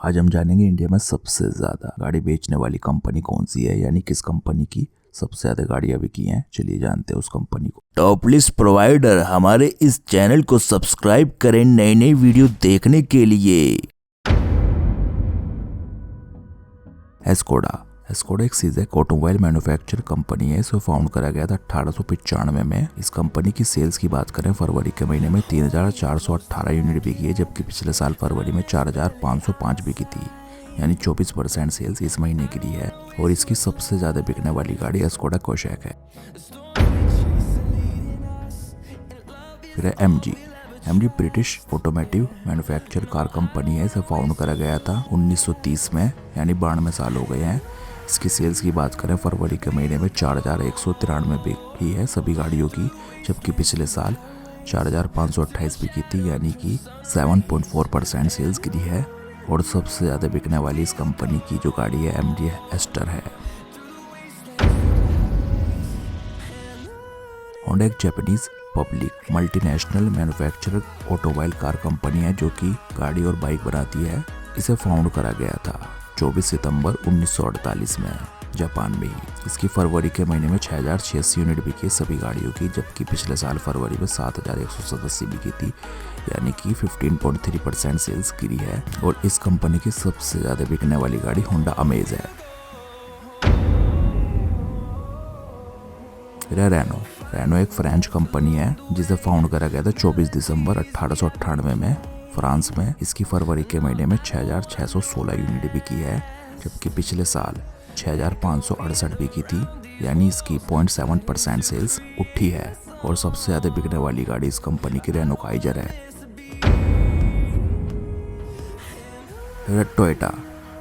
आज हम जानेंगे इंडिया में सबसे ज्यादा गाड़ी बेचने वाली कंपनी कौन सी है, यानी किस कंपनी की सबसे ज्यादा गाड़ियां बिकी हैं। चलिए जानते हैं उस कंपनी को। टॉप लिस्ट प्रोवाइडर हमारे इस चैनल को सब्सक्राइब करें नई नई वीडियो देखने के लिए। एस्कोडा एक सीजेक ऑटोमोबाइल मैन्युफैक्चर कंपनी है। इसे फाउंड करा गया था 1895 में। इस कंपनी की सेल्स की बात करें फरवरी के महीने में 3418 यूनिट बिकी है, जबकि पिछले साल फरवरी में 4505 बिकी थी, यानी 24% सेल्स इस महीने की दी है। और इसकी सबसे ज्यादा बिकने वाली गाड़ी एस्कोडा कोशैक है। फिर है MG British automotive manufacture car company है। इसे फाउंड करा गया था 1930 में, यानी 92 साल हो गए हैं। इसकी सेल्स की बात करें फरवरी के महीने में 4193 बिकी है सभी गाड़ियों की, जबकि पिछले साल 4528 बिकी थी, यानी कि 7.4% सेल्स गिरी है। और सबसे ज़्यादा बिकने वाली इस कंपनी की जो गाड़ी है एमजी एस्टर है। होंडा एक Japanese public multinational manufacturer automobile car company है जो कि गाड़ी और बाइक बनाती है। इसे फाउंड करा गया था 24 सितंबर 1948 में जापान में ही। इसकी फरवरी के महीने में 6086 यूनिट बिकी सभी गाड़ियों की, जबकि पिछले साल फरवरी में 7187 बिकी थी, यानी कि 15.3% सेल्स गिरी है। और इस कंपनी की सबसे ज्यादा बिकने वाली गाड़ी होंडा अमेज है। रेनो एक फ्रेंच कंपनी है जिसे फाउंड करा गया था 24 दिसंबर 1898 में फ्रांस में। इसकी फरवरी के महीने में 6616 यूनिट बिकी है, जबकि पिछले साल 6568 बिकी थी, यानी इसकी 0.7% सेल्स उठी है। और सबसे ज्यादा बिकने वाली गाड़ी इस कंपनी की रेनो काइजर है।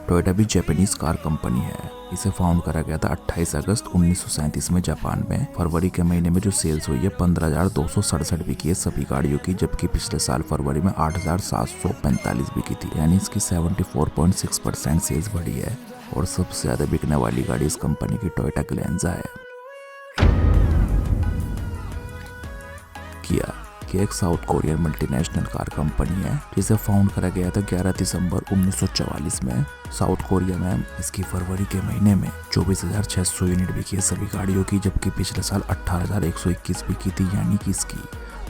टोयोटा भी जापानीज कार कंपनी है। इसे फाउंड करा गया था 28 अगस्त 1937 में जापान में। फरवरी के महीने में जो सेल्स हुई है 15,267 बिकी है सभी गाड़ियों की, जबकि पिछले साल फरवरी में 8,745 बिकी थी, यानी इसकी 74.6% सेल्स बढ़ी है। और सबसे ज्यादा बिकने वाली गाड़ी इस कंपनी की टोयोटा ग्लेंजा है। किया एक south Korean multinational car company है जिसे फाउंड करा गया था 11 दिसंबर 1944 में साउथ कोरिया में। इसकी फरवरी के महीने में 24,600 यूनिट बिकी है सभी गाड़ियों की, जबकि पिछले साल 18,121 बिकी थी, यानी कि इसकी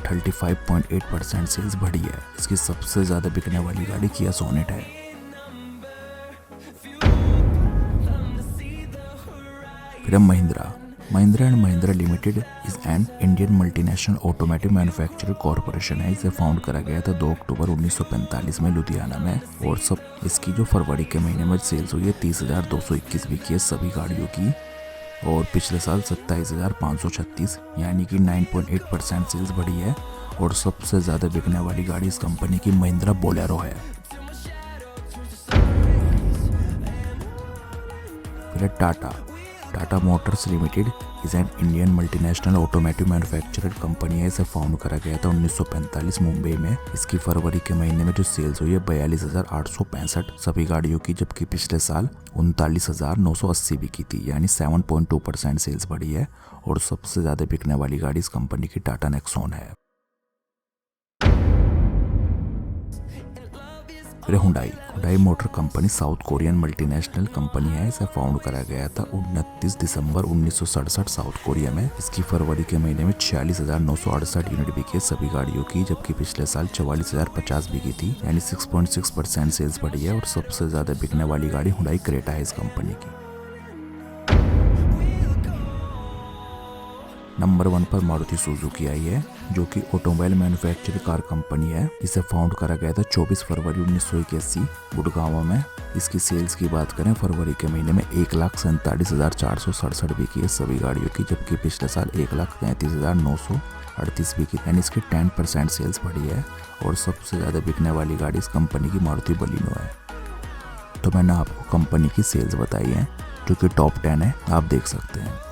35.8% सेल्स बढ़ी है। इसकी सबसे ज्यादा बिकने वाली गाड़ी किया सोनेट है। फिर Mahindra and Mahindra limited is an Indian multinational automotive manufacturer corporation है। इसे फाउंड करा गया था 2 अक्टूबर 1945 में लुधियाना में। और इसकी जो फरवरी के महीने में सेल्स हुई है 30,221 बिकी है सभी गाड़ियों की। और पिछले साल 27,536, यानी कि 9.8% सेल्स बढ़ी है। और सबसे ज्यादा बिकने वाली गाड़ी इस कंपनी की महिंद्रा बोलेरो है। फिर Tata Motors limited is an Indian multinational automotive manufacturer company है। इसे फाउंड करा गया था 1945 मुंबई में। इसकी फरवरी के महीने में जो सेल्स हुई है 42,865 सभी गाड़ियों की, जबकि पिछले साल 39,980 बिकी थी, यानी 7.2% सेल्स बढ़ी है। और सबसे ज्यादा बिकने वाली गाड़ी इस कंपनी की टाटा नेक्सॉन है। Hyundai motor company south Korean multinational company है। इसे फाउंड करा गया था 29 दिसंबर 1967 साउथ कोरिया में। इसकी फरवरी के महीने में 46,968 यूनिट बिकी है सभी गाड़ियों की, जबकि पिछले साल 44,050 बिकी थी, यानी 6.6% सेल्स बढ़ी है। और सबसे ज्यादा बिकने वाली गाड़ी हुंडई क्रेटा है इस कंपनी की। नंबर 1 पर मारुति सुजुकी आई है, जो कि ऑटोमोबाइल मैन्युफैक्चरर कार कंपनी है। इसे फाउंड करा गया था 24 फरवरी 1981 गुड़गांव में। इसकी सेल्स की बात करें फरवरी के महीने में 1,47,467 बिकी है सभी गाड़ियों की, जबकि पिछले साल 1,33,938 बिकी, यानी इसकी 10% सेल्स बढ़ी है। और सबसे ज्यादा बिकने वाली गाड़ी इस कंपनी की मारुति बलिनो है। तो मैंने आपको कंपनी की सेल्स बताई है जो कि टॉप 10 है, आप देख सकते हैं।